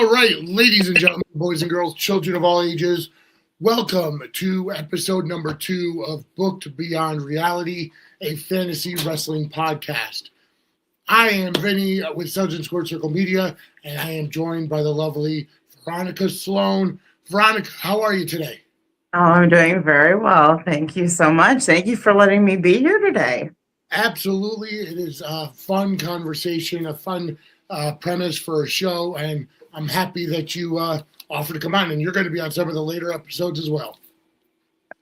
All right, ladies and gentlemen, boys and girls, children of all ages, welcome to episode number 2 of Booked Beyond Reality, a fantasy wrestling podcast. I am Vinny with Suds and Squared Circle Media, and I am joined by the lovely Veronica Sloan. Veronica, how are you today? Oh, I'm doing very well. Thank you so much. Thank you for letting me be here today. Absolutely. It is a fun conversation, a fun premise for a show, and I'm happy that you offered to come on, and you're going to be on some of the later episodes as well.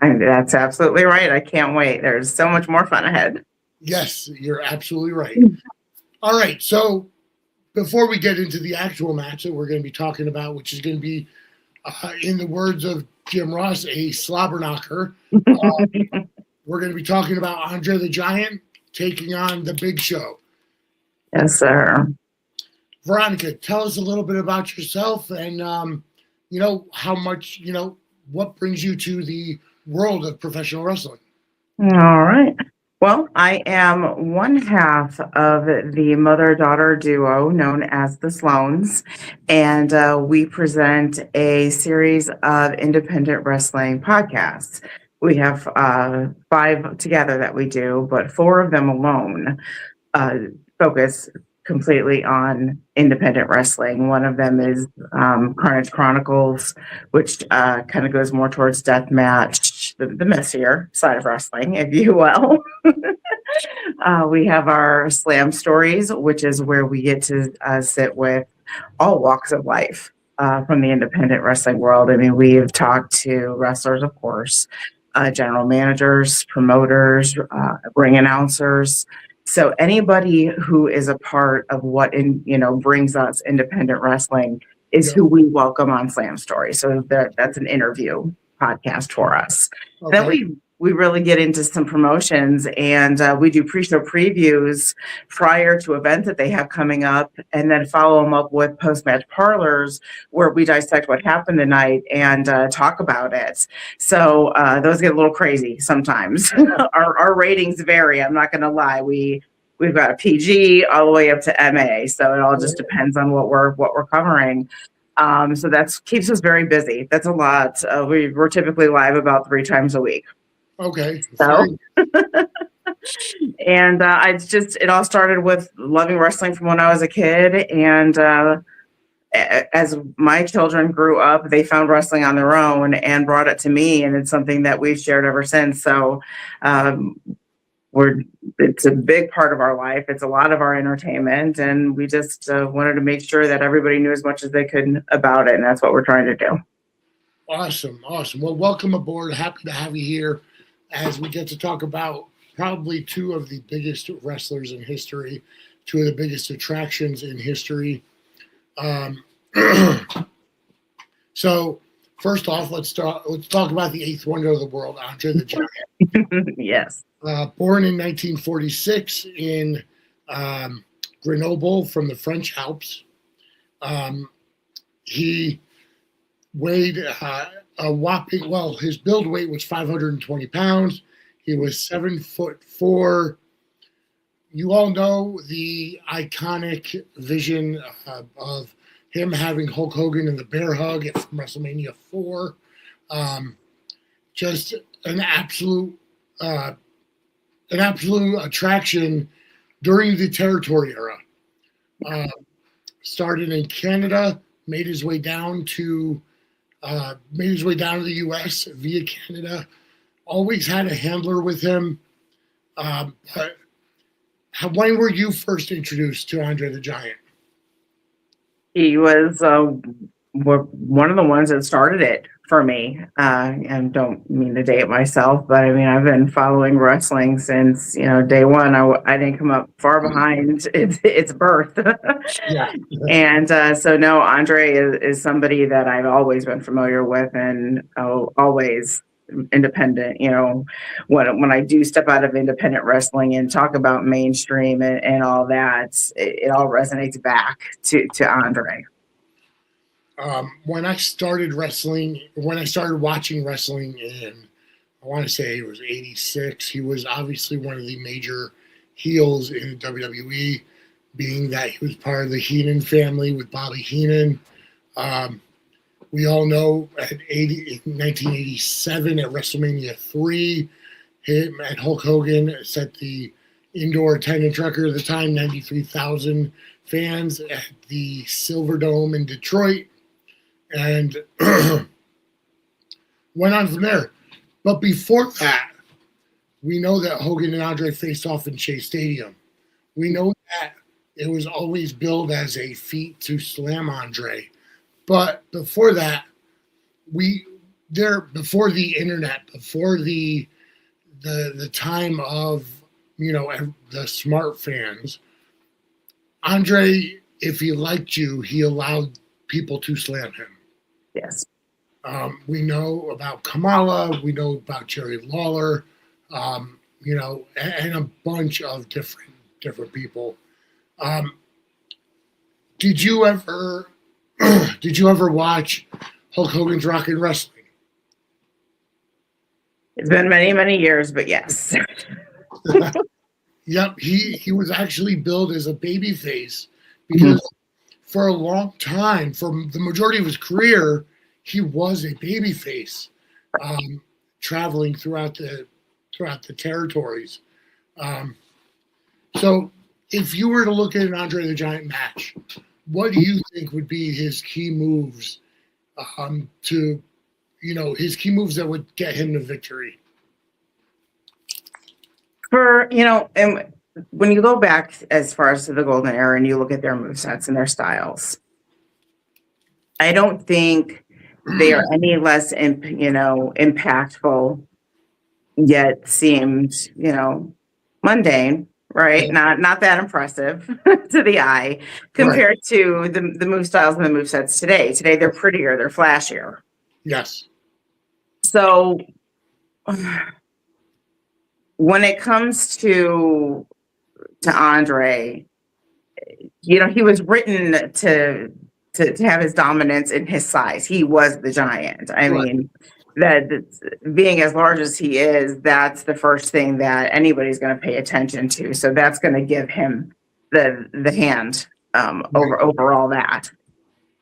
And that's absolutely right. I can't wait. There's so much more fun ahead. Yes, you're absolutely right. All right, so before we get into the actual match that we're going to be talking about, which is going to be, in the words of Jim Ross, a slobber knocker, we're going to be talking about Andre the Giant taking on the Big Show. Yes, sir. Veronica, tell us a little bit about yourself and, how much, what brings you to the world of professional wrestling. All right. Well, I am one half of the mother-daughter duo known as the Sloans, and we present a series of independent wrestling podcasts. We have 5 together that we do, but 4 of them alone focus completely on independent wrestling. One of them is Carnage Chronicles, which kind of goes more towards deathmatch, the messier side of wrestling, if you will. We have our Slam Stories, which is where we get to sit with all walks of life from the independent wrestling world. I mean, we've talked to wrestlers, of course, general managers, promoters, ring announcers. So anybody who is a part of what brings us independent wrestling is who we welcome on Slam Story. So that's an interview podcast for us. Okay. Then we really get into some promotions, and we do pre-show previews prior to events that they have coming up, and then follow them up with post-match parlors where we dissect what happened tonight and talk about it. So those get a little crazy sometimes. Our ratings vary. I'm not going to lie. We've got a PG all the way up to MA, so it all just depends on what we're covering. So that keeps us very busy. That's a lot. We're typically live about 3 times a week. Okay. So, and it all started with loving wrestling from when I was a kid. And as my children grew up, they found wrestling on their own and brought it to me. And it's something that we've shared ever since. So it's a big part of our life. It's a lot of our entertainment. And we just wanted to make sure that everybody knew as much as they could about it. And that's what we're trying to do. Awesome. Well, welcome aboard. Happy to have you here as we get to talk about probably 2 of the biggest wrestlers in history, 2 of the biggest attractions in history. So first off, let's talk about the 8th wonder of the world, Andre the Giant. Yes. Born in 1946 in Grenoble from the French Alps. He weighed a whopping, his build weight was 520 pounds. He was 7'4". You all know the iconic vision of him having Hulk Hogan in the bear hug from WrestleMania 4. Just an absolute attraction during the territory era. Started in Canada, made his way down to the U.S. via Canada. Always had a handler with him. But when were you first introduced to Andre the Giant? He was one of the ones that started it for me. And don't mean to date myself, but I mean, I've been following wrestling since, day one. I didn't come up far behind its birth. Yeah. And so no, Andre is somebody that I've always been familiar with, and always independent. When I do step out of independent wrestling and talk about mainstream and all that, it all resonates back to Andre. When I started watching wrestling in, I want to say it was 86, he was obviously one of the major heels in WWE, being that he was part of the Heenan family with Bobby Heenan. We all know in 1987 at WrestleMania 3, him and Hulk Hogan set the indoor attendance record at the time, 93,000 fans at the Silverdome in Detroit, and went on from there. But before that, we know that Hogan and Andre faced off in Shea Stadium. We know that it was always billed as a feat to slam Andre. But before that, before the internet, before the time of the smart fans, Andre, if he liked you, he allowed people to slam him. Yes. We know about Kamala. We know about Jerry Lawler. And a bunch of different people. Did you ever watch Hulk Hogan's Rockin' Wrestling? It's been many, many years, but yes. Yep, he was actually billed as a baby face because for a long time, for the majority of his career, he was a baby face, traveling throughout the territories. So if you were to look at an Andre the Giant match, what do you think would be his key moves his key moves that would get him to victory? And when you go back as far as to the Golden Era and you look at their movesets and their styles, I don't think they are any less, impactful, yet seemed, mundane, right? Not that impressive to the eye compared to the move styles and the movesets today. Today they're prettier, they're flashier. Yes. So when it comes to Andre, he was written to have his dominance in his size. He was the giant. I mean, that being as large as he is, that's the first thing that anybody's going to pay attention to. So that's going to give him the hand over all that.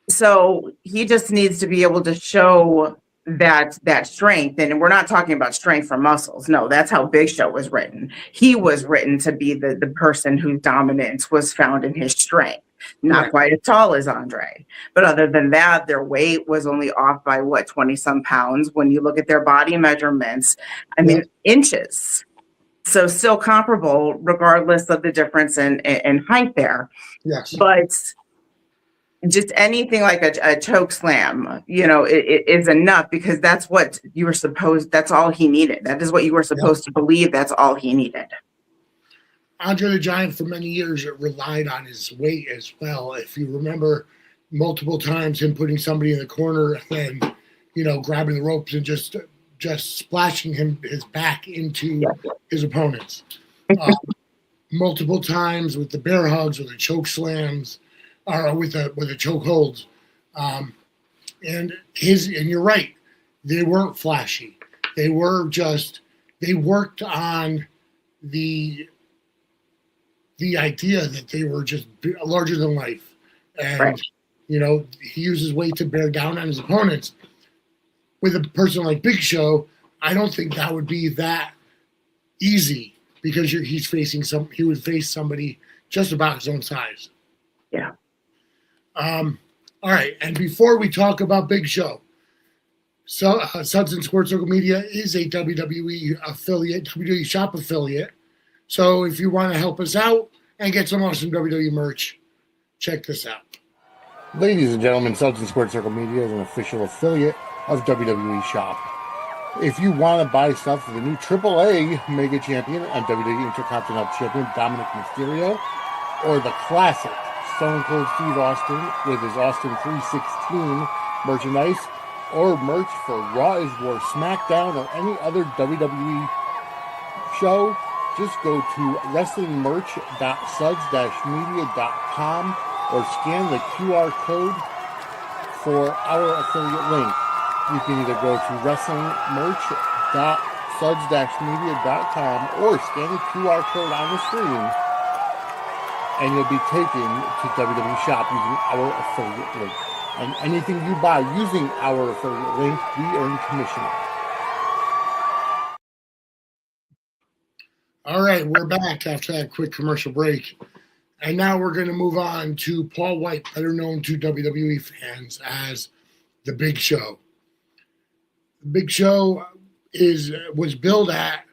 So he just needs to be able to show that strength. And we're not talking about strength from muscles. No, that's how Big Show was written. He was written to be the person whose dominance was found in his strength. Not quite as tall as Andre. But other than that, their weight was only off by 20 some pounds. When you look at their body measurements, I mean, inches. So still comparable regardless of the difference in height there. Yes. But just anything like a choke slam, it is enough because that's what you were that's all he needed. That is what you were supposed to believe. That's all he needed. Andre the Giant for many years relied on his weight as well. If you remember multiple times him putting somebody in the corner and then, grabbing the ropes and just splashing his back into his opponents. Multiple times with the bear hugs or the choke slams or with the choke holds. And you're right, they weren't flashy. They worked on the idea that they were just larger than life. And, he uses weight to bear down on his opponents. With a person like Big Show, I don't think that would be that easy because he would face somebody just about his own size. Yeah. All right. And before we talk about Big Show, Suds and Sports Circle Media is a WWE affiliate, WWE Shop affiliate. So if you want to help us out and get some awesome WWE merch, check this out. Ladies and gentlemen, Suds and Sports Circle Media is an official affiliate of WWE Shop. If you want to buy stuff for the new AAA Mega Champion and WWE Intercontinental Champion Dominic Mysterio, or the classic Stone Cold Steve Austin with his Austin 316 merchandise, or merch for Raw is War SmackDown or any other WWE show, just go to wrestlingmerch.suds-media.com or scan the QR code for our affiliate link. You can either go to wrestlingmerch.suds-media.com or scan the QR code on the screen and you'll be taken to WWE Shop using our affiliate link. And anything you buy using our affiliate link, we earn commission. All right, we're back after that quick commercial break. And now we're going to move on to Paul White, better known to WWE fans as The Big Show. The Big Show was billed at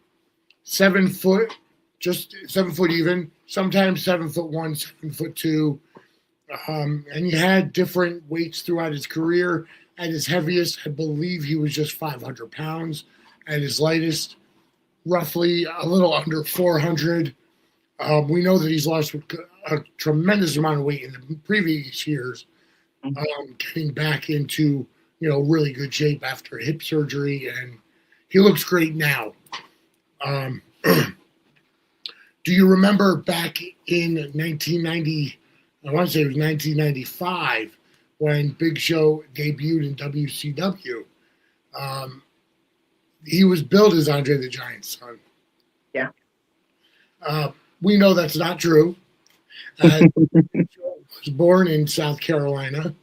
7 foot, just 7 foot even, sometimes 7'1", 7'2". And he had different weights throughout his career. At his heaviest, I believe he was just 500 pounds. At his lightest, roughly a little under 400. We know that he's lost a tremendous amount of weight in the previous years, getting back into really good shape after hip surgery, and he looks great now. Do you remember back in 1990? I want to say it was 1995 when Big Show debuted in WCW. He was billed as Andre the Giant's son. Yeah. We know that's not true. Big Show was born in South Carolina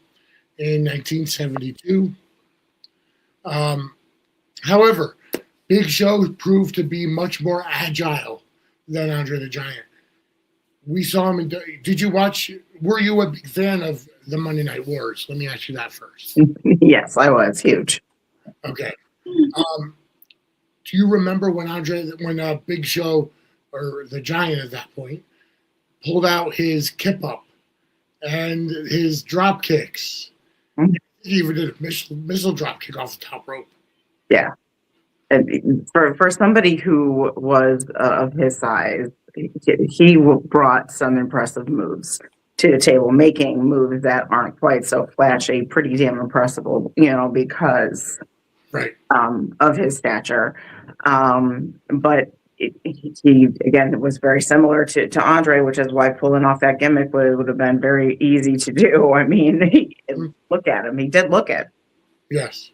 in 1972. However, Big Show proved to be much more agile than Andre the Giant. We saw him were you a big fan of the Monday Night Wars? Let me ask you that first. Yes, I was. Huge. Okay. Do you remember when Big Show, or the Giant at that point, pulled out his kip up and his drop kicks? Mm-hmm. He even did a missile drop kick off the top rope. Yeah. And for somebody who was of his size, he brought some impressive moves to the table, making moves that aren't quite so flashy, pretty damn impressive, because Right. Of his stature. But he again was very similar to Andre, which is why pulling off that gimmick would have been very easy to do. I mean, look at him. He did look it. Yes.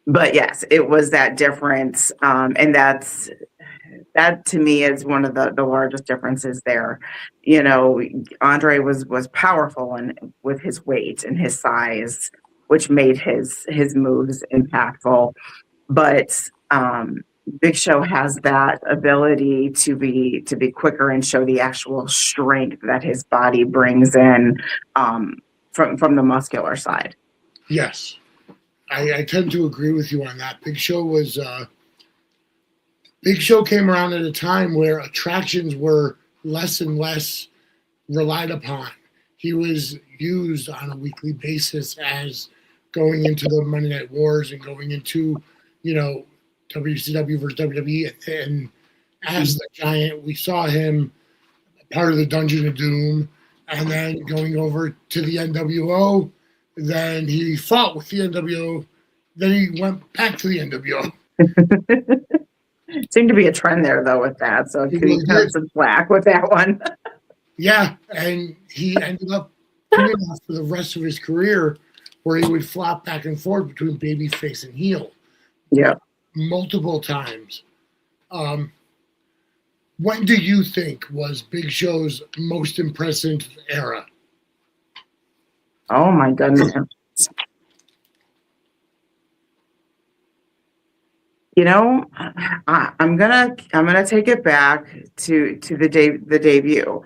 But yes, it was that difference. And that to me is one of the largest differences there. Andre was powerful with his weight and his size, which made his moves impactful. But Big Show has that ability to be quicker and show the actual strength that his body brings in from the muscular side. Yes. I tend to agree with you on that. Big Show came around at a time where attractions were less and less relied upon. He was used on a weekly basis as going into the Monday Night Wars and going into, WCW versus WWE. And as the Giant, we saw him part of the Dungeon of Doom, and then going over to the NWO. Then he fought with the NWO. Then he went back to the NWO. Seemed to be a trend there, though, with that. So he cut some slack with that one. Yeah, and he ended up pretty much for the rest of his career where he would flop back and forth between babyface and heel. Yeah. Multiple times. When do you think was Big Show's most impressive era? Oh my goodness. I'm gonna take it back to the debut,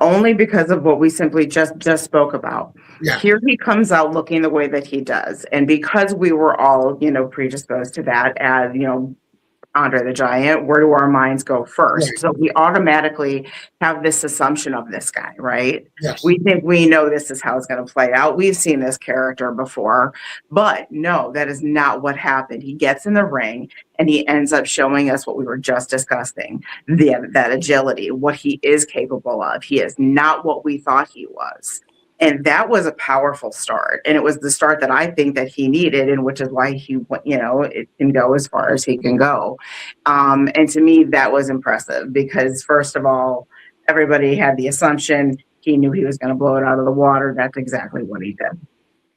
only because of what we simply just spoke about. Yeah. Here he comes out looking the way that he does, and because we were all predisposed to that, as Andre the Giant, where do our minds go first? Right. So we automatically have this assumption of this guy, right? Yes. We think we know this is how it's going to play out. We've seen this character before, but no, that is not what happened. He gets in the ring and he ends up showing us what we were just discussing, that agility, what he is capable of. He is not what we thought he was. And that was a powerful start. And it was the start that I think that he needed, and which is why he, it can go as far as he can go. And to me, that was impressive because, first of all, everybody had the assumption he knew he was going to blow it out of the water. That's exactly what he did.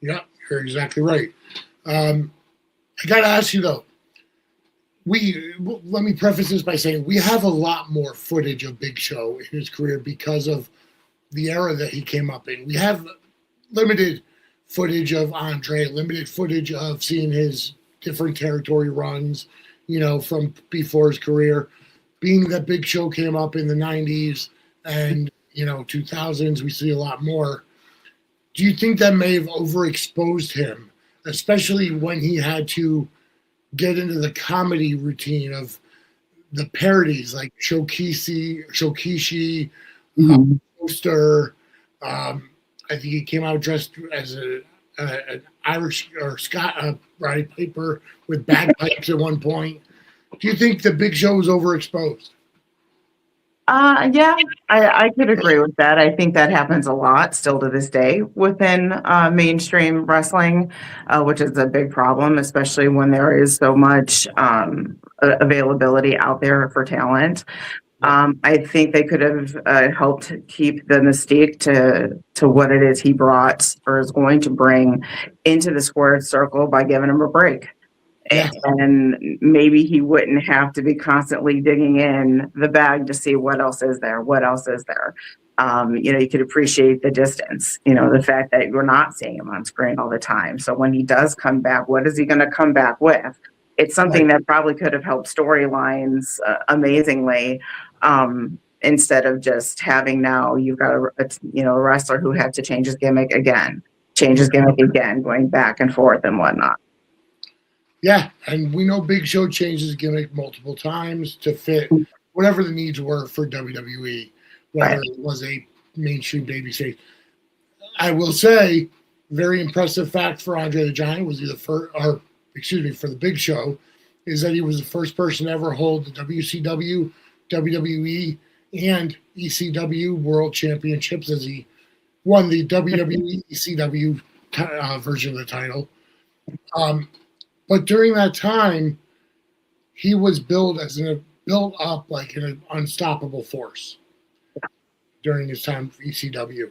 Yeah, you're exactly right. I got to ask you, though, let me preface this by saying we have a lot more footage of Big Show in his career because of the era that he came up in. We have limited footage of Andre, limited footage of seeing his different territory runs, from before his career. Being that Big Show came up in the 90s and, 2000s, we see a lot more. Do you think that may have overexposed him, especially when he had to get into the comedy routine of the parodies like Shokishi, Mhm. Poster? I think he came out dressed as an Irish or Scott Roddy Piper with bagpipes at one point. Do you think the Big Show was overexposed? Yeah, I could agree with that. I think that happens a lot still to this day within mainstream wrestling, which is a big problem, especially when there is so much availability out there for talent. I think they could have helped keep the mystique to what it is he brought or is going to bring into the squared circle by giving him a break. Yeah. And maybe he wouldn't have to be constantly digging in the bag to see what else is there, what else is there. You could appreciate the distance, the fact that you're not seeing him on screen all the time. So when he does come back, what is he going to come back with? It's something that probably could have helped storylines amazingly, instead of just having now you've got a wrestler who had to change his gimmick again, going back and forth and whatnot. Yeah, and we know Big Show changed his gimmick multiple times to fit whatever the needs were for WWE, whether it was a mainstream babyface. I will say, very impressive fact for Andre the Giant was he the first, for the Big Show, is that he was the first person to ever hold the WCW, WWE, and ECW World Championships, as he won the WWE ECW version of the title. But during that time, he was built up like an unstoppable force during his time for ECW.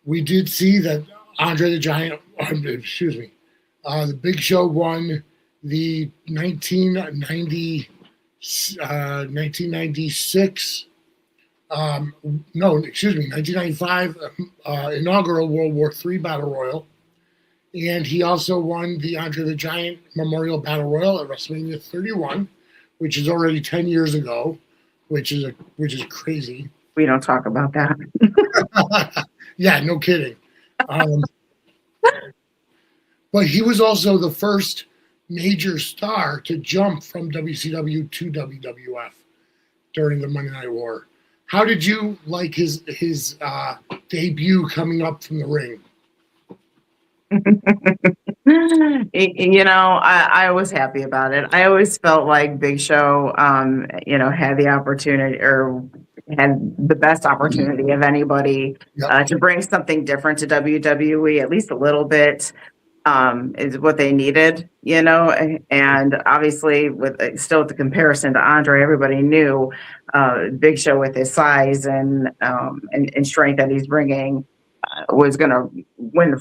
We did see that Andre the Giant, the Big Show won the 1996 1995 inaugural World War III Battle Royal. And he also won the Andre the Giant Memorial Battle Royal at WrestleMania 31, which is already 10 years ago, which is crazy. We don't talk about that. Yeah, no kidding. But he was also the first major star to jump from WCW to WWF during the Monday Night War. How did you like his debut coming up from the ring? I was happy about it. I always felt like Big Show, had the opportunity or had the best opportunity of anybody to bring something different to WWE, at least a little bit. Is what they needed, and obviously with the comparison to Andre, everybody knew Big Show with his size and strength that he's bringing was going to win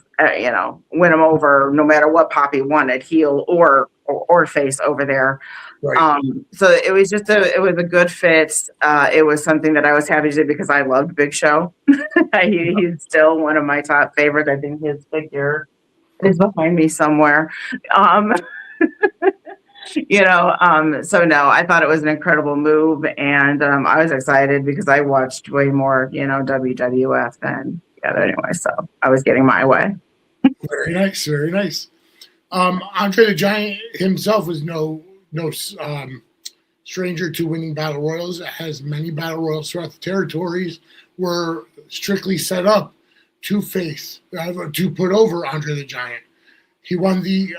him over no matter what Poppy wanted, heel or face over there. Right. So it was it was a good fit. It was something that I was happy to do because I loved Big Show. He's still one of my top favorites. I think his figure is behind me somewhere. So no, I thought it was an incredible move, and I was excited because I watched way more, WWF than anyway. So I was getting my way. Very nice, very nice. Andre the Giant himself was no stranger to winning battle royals. Has many battle royals throughout the territories were strictly set up to put over Andre the Giant. He won the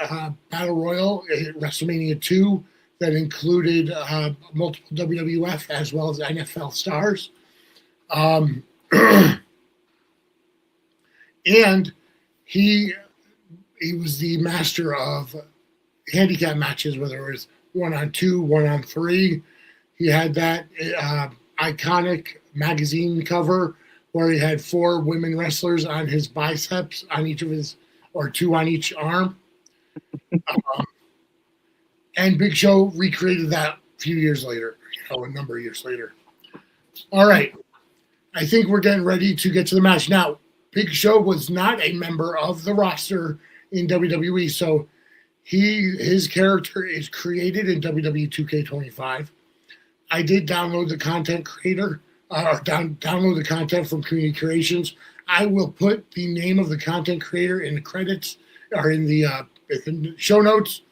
Battle Royal at WrestleMania 2 that included multiple WWF as well as NFL stars. And he was the master of handicap matches, whether it was 1-on-2, 1-on-3. He had that iconic magazine cover where he had 4 women wrestlers on his biceps, on each of his, or 2 on each arm. And Big Show recreated that a few years later, a number of years later. All right. I think we're getting ready to get to the match. Now, Big Show was not a member of the roster in WWE, so his character is created in WWE 2K25. I did download the content creator, download the content from Community Creations. I will put the name of the content creator in the credits or in the show notes,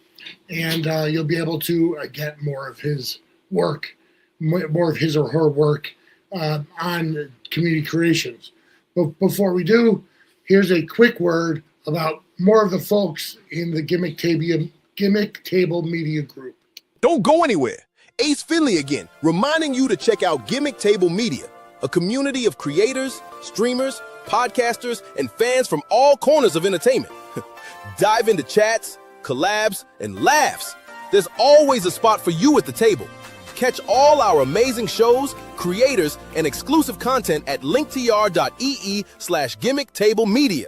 and you'll be able to get more of his work, more of his or her work on Community Creations. But before we do, here's a quick word about more of the folks in the Gimmick Table Media Group. Don't go anywhere. Ace Finley again, reminding you to check out Gimmick Table Media, a community of creators, streamers, podcasters, and fans from all corners of entertainment. Dive into chats, collabs, and laughs. There's always a spot for you at the table. Catch all our amazing shows, creators, and exclusive content at linktr.ee/gimmicktablemedia.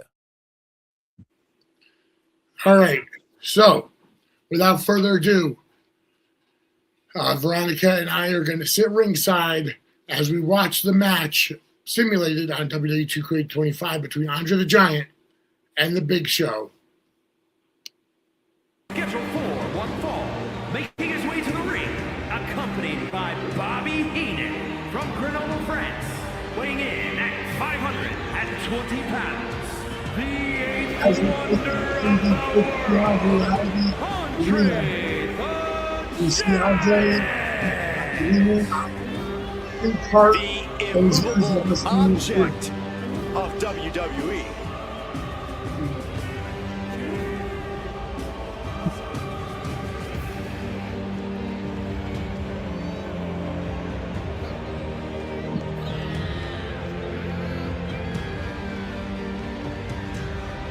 All right, so without further ado, Veronica and I are going to sit ringside as we watch the match simulated on WWE 2K25 between Andre the Giant and the Big Show. Scheduled for one fall, making his way to the ring, accompanied by Bobby Heenan from Grenoble, France, weighing in at 520 pounds. The eighth wonder of the world, Andre We see Andre in part the immovable object of WWE.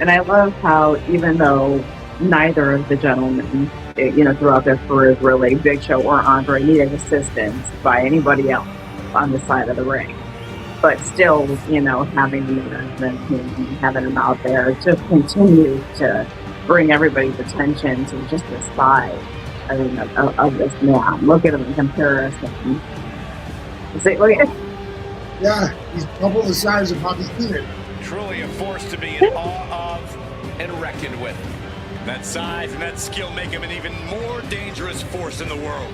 And I love how even though neither of the gentlemen, throughout their careers, really, Big Show or Andre, needed assistance by anybody else on the side of the ring, but still, having the management and having them out there just continue to bring everybody's attention to just the size of this man. Look at him in comparison. Look at Yeah, he's double the size of Bobby Heenan. Truly a force to be in awe of and reckoned with. That size and that skill make him an even more dangerous force in the world.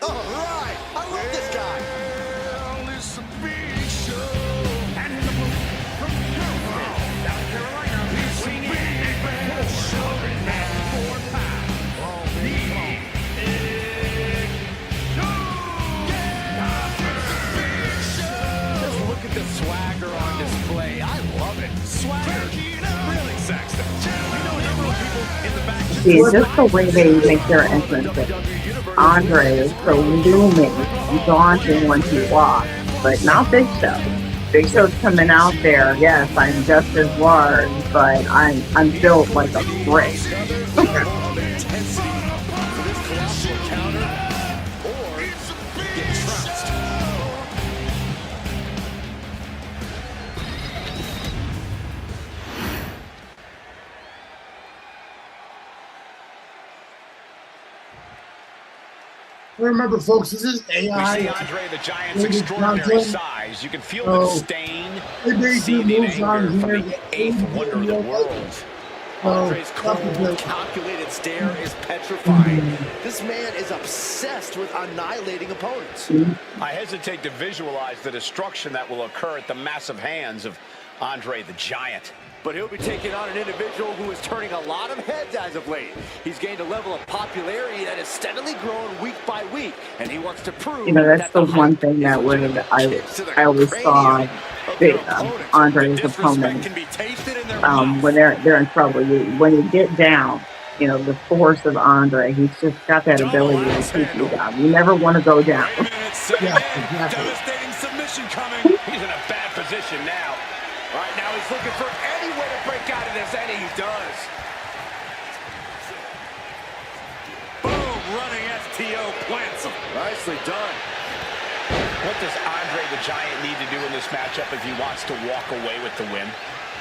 All right, I love this guy. And in the booth from Charleston, South Carolina, weighing in at 404 pounds. The Big Show. Just look at the swagger on display. I love it. Swagger. Really, Saxton. We know a number of people in the back. just the way they make their entrances. Andre is so looming and daunting when he walks, but not Big Show. Big Show's coming out there. Yes, I'm just as large, but I'm built like a brick. Remember, folks, this is We AI. see Andre the Giant's Maybe extraordinary content. size. You can feel So, the stain, it basically seething moves on anger here. from the eighth wonder of the world. Andre's that's cold, good. calculated stare is petrifying. This man is obsessed with annihilating opponents. I hesitate to visualize the destruction that will occur at the massive hands of Andre the Giant. But he'll be taking on an individual who is turning a lot of heads as of late. He's gained a level of popularity that has steadily grown week by week, and he wants to prove That's that the hype one thing that is would legit. I Kicks to the always saw cranium of their Andre's Disrespect opponent can be tasted in their mouth. when they're in trouble. When you get down, the force of Andre, he's just got that ability to keep you down. You never want to go down. Yeah, exactly. Devastating submission coming. He's in a bad position now. Right now he's looking for any way to break out of this, and he does. Boom, running STO plants him. Nicely done. What does Andre the Giant need to do in this matchup if he wants to walk away with the win?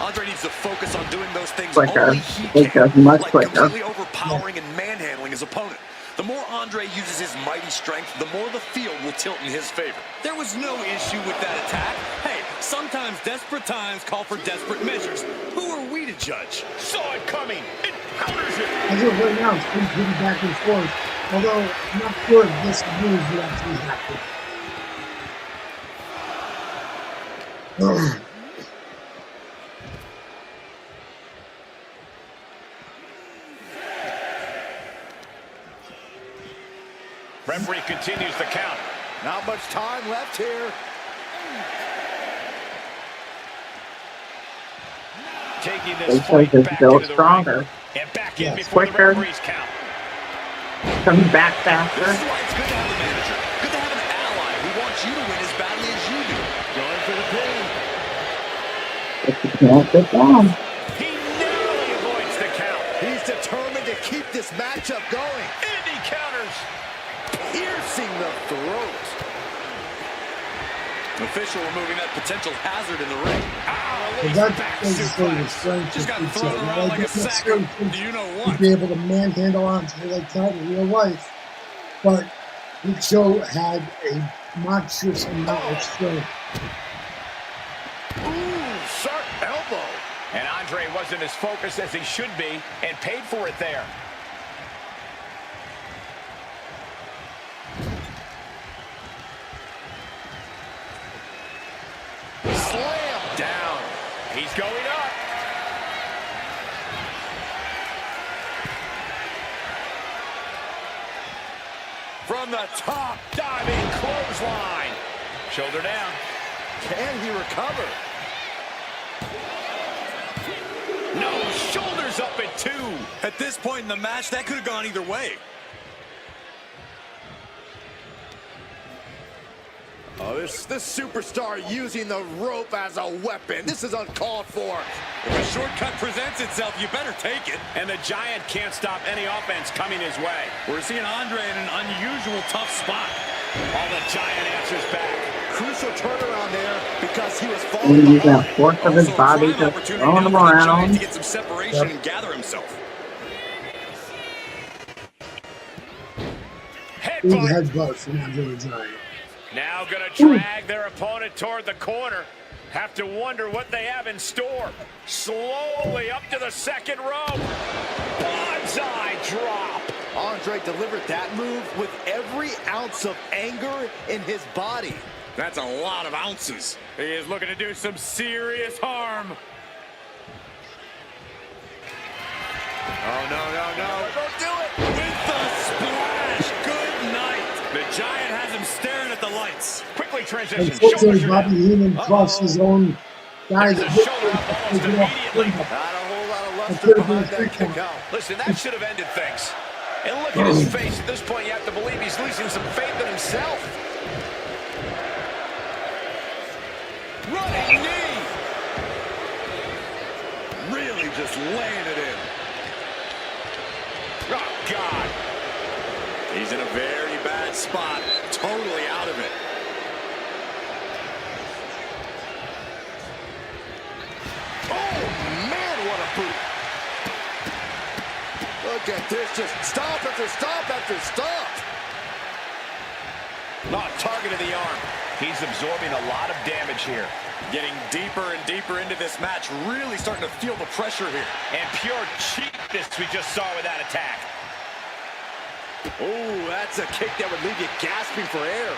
Andre needs to focus on doing those things Quicker. only he It can, goes much like quicker. completely overpowering and manhandling his opponent. The more Andre uses his mighty strength, the more the field will tilt in his favor. There was no issue with that attack. Hey, sometimes desperate times call for desperate measures. Who are we to judge? Saw it coming and counters it. As of right now, it's been pretty back and forth. Although I'm not sure if this move will actually happen. Referee continues the count. Not much time left here. Taking They this say fight this back built into the stronger. ring. And back in Yes. before the Quicker. referee's count. Comes back This faster. is why it's good to have a manager. Good to have an ally who wants you to win as badly as you do. Going for the pin. But you can't get down. He narrowly avoids the count. He's determined to keep this matchup going. And he counters. Piercing the throat. Official removing that potential hazard in the ring. But that goes to show the strength Just got of each thrown other. around like a It's not sack certain of things do you know to what? be able to manhandle Andre like that in real life. But Big Show had a monstrous amount of strength. Ooh, sharp elbow. And Andre wasn't as focused as he should be and paid for it there. Slam down. He's going up. From the top. Diving clothesline. Shoulder down. Can he recover? No, shoulders up at 2. At this point in the match, that could have gone either way. Oh, this superstar using the rope as a weapon. This is uncalled for. If a shortcut presents itself, you better take it. And the Giant can't stop any offense coming his way. We're seeing Andre in an unusual tough spot. While the Giant answers back. Crucial turnaround there because he was And falling he's behind. got force of his Also a body prime just opportunity throwing now him for the Giant around. to get some separation and gather himself. Big Headbutt. headbutt from Andre the Giant. Now gonna drag their opponent toward the corner. Have to wonder what they have in store. Slowly up to the second rope. Bonsai drop. Andre delivered that move with every ounce of anger in his body. That's a lot of ounces. He is looking to do some serious harm. Oh, no. Don't do it. With the splash. Good night. The Giant has him staring at the lights. Quickly transition. Unfortunately, Shoulders are Bobby down. Heenan crossed his own guys. There's a shoulder up almost immediately. Not a whole lot of It luster could have been a behind that free kick count. out. Listen, that should have ended things. And look at his face. At this point, you have to believe he's losing some faith in himself. Running knee. Really just laying it in. Oh, God. He's in a very bad spot. Totally out of it. Oh, man, what a boot. Look at this. Just stop after stop after stop. Not targeted the arm. He's absorbing a lot of damage here. Getting deeper and deeper into this match. Really starting to feel the pressure here. And pure cheapness we just saw with that attack. Oh, that's a kick that would leave you gasping for air.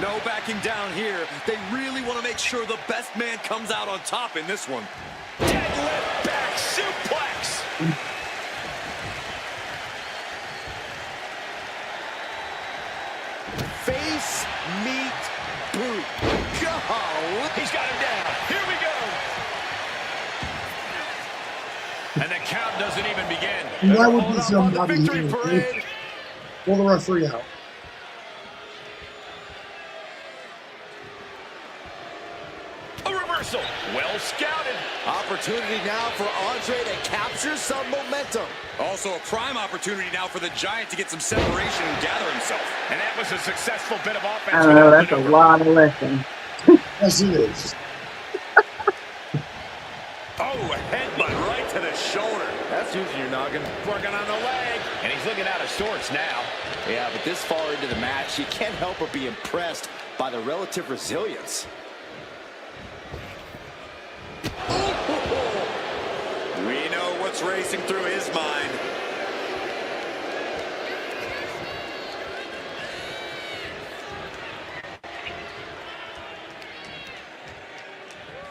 No backing down here. They really want to make sure the best man comes out on top in this one. Deadlift back suplex. Face, meat, boot. Golly. He's got him down. Here we go. And the count doesn't even begin. And that would Hold be up some on the Bobby victory Heenan. parade. Pull the referee out. A reversal. Well scouted. Opportunity now for Andre to capture some momentum. Also a prime opportunity now for the Giant to get some separation and gather himself. And that was a successful bit of offense. I don't know, that's a lot of lifting. Yes, it is. the shoulder. That's using your noggin. Working on the leg. And he's looking out of sorts now. Yeah, but this far into the match, you can't help but be impressed by the relative resilience. We know what's racing through his mind.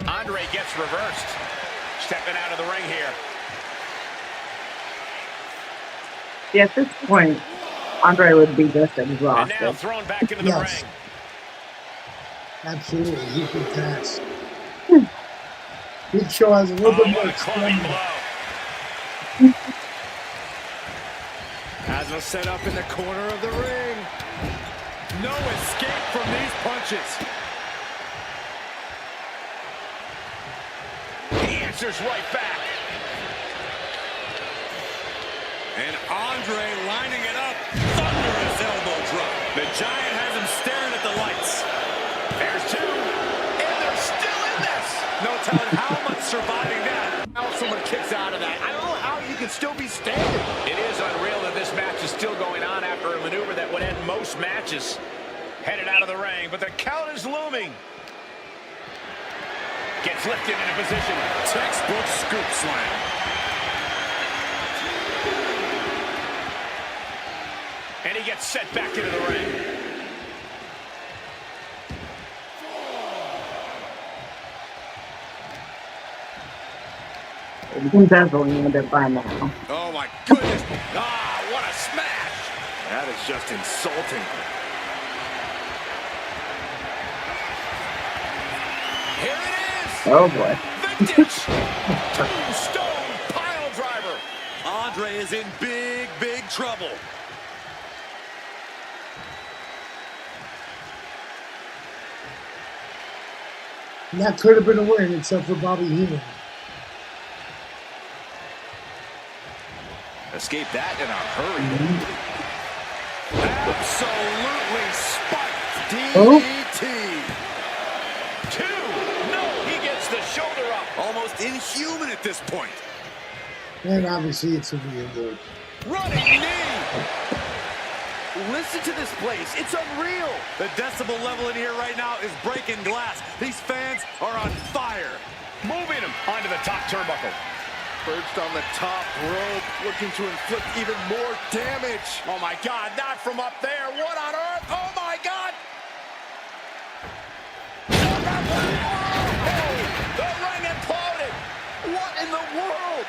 Andre gets reversed. Stepping out of the ring here. Yeah, at this point, Andre would be just And now exhausted. thrown back into the Yes. ring. Absolutely, he can pass. Big Show has a little bit more What a clubbing stamina. blow. Has a set up in the corner of the ring. No escape from these punches. He answers right back. And Andre lining it up. Thunderous elbow drop. The Giant has him staring at the lights. There's two. And they're still in this. No telling how much surviving that. How someone kicks out of that. I don't know how you can still be standing. It is unreal that this match is still going on after a maneuver that would end most matches. Headed out of the ring, but the count is looming. Gets lifted into position. Textbook scoop slam. And he gets set back into the ring. You can definitely end it by now. Oh my goodness. Ah, what a smash. That is just insulting. Here it is. Oh boy. The ditch. Tombstone pile driver. Andre is in big, big trouble. And that could have been a win, except for Bobby Heenan. Escape that in a hurry. Absolutely spiked. Oh. DDT. Two. No, he gets the shoulder up. Almost inhuman at this point. And obviously, it's a real good. Running knee. Listen to this place. It's unreal. The decibel level in here right now is breaking glass. These fans are on fire. Moving him onto the top turnbuckle. Perched on the top rope, looking to inflict even more damage. Oh my God, not from up there. What on earth? Oh my God. Oh, the ring imploded. What in the world?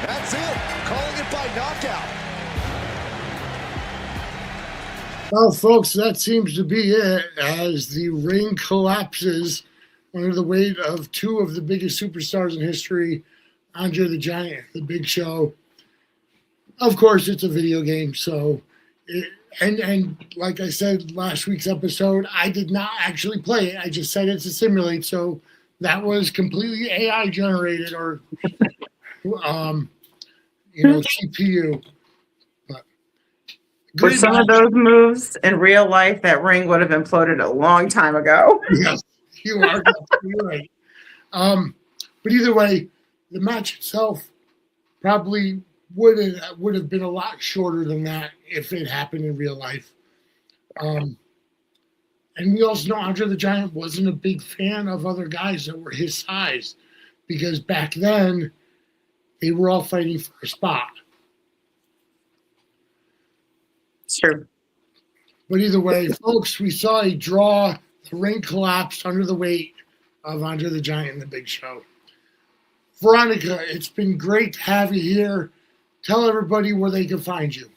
That's it. Calling it by knockout. Well, folks, that seems to be it as the ring collapses under the weight of two of the biggest superstars in history, Andre the Giant, the Big Show. Of course, it's a video game, so and like I said last week's episode, I did not actually play it. I just said it to simulate, so that was completely AI generated or CPU. But For some of those moves in real life, that ring would have imploded a long time ago. Yes, you are absolutely right. But either way, the match itself probably would have been a lot shorter than that if it happened in real life. And we also know Andre the Giant wasn't a big fan of other guys that were his size because back then they were all fighting for a spot. Sure. But either way, folks, we saw a draw. The ring collapsed under the weight of Andre the Giant and the Big Show. Veronica, it's been great to have you here. Tell everybody where they can find you.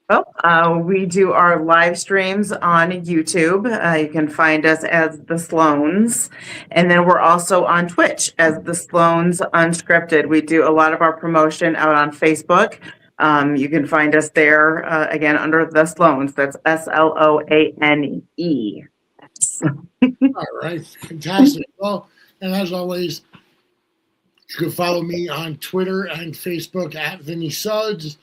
Well, we do our live streams on YouTube. You can find us as The Sloans. And then we're also on Twitch as The Sloans Unscripted. We do a lot of our promotion out on Facebook. You can find us there, again, under The Sloans. That's SLOANE. All right, fantastic. Well, and as always, you can follow me on Twitter and Facebook at Vinny Suds.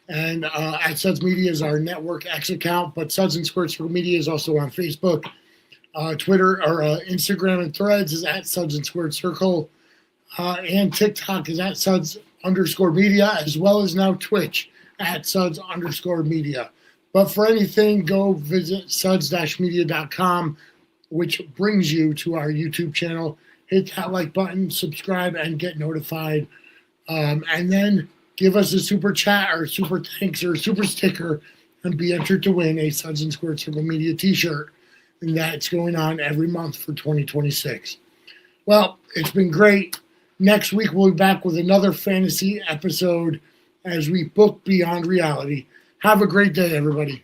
And at Suds Media is our Network X account, but Suds and Squirt Circle Media is also on Facebook. Twitter or Instagram and Threads is at Suds and Squirt Circle. and TikTok is at Suds_media, as well as now Twitch at Suds_media. But for anything, go visit suds-media.com, which brings you to our YouTube channel. Hit that like button, subscribe, and get notified. And then give us a super chat or super thanks or super sticker and be entered to win a Suds and Squared Circle Media t-shirt. And that's going on every month for 2026. Well, it's been great. Next week, we'll be back with another fantasy episode as we book Beyond Reality. Have a great day, everybody.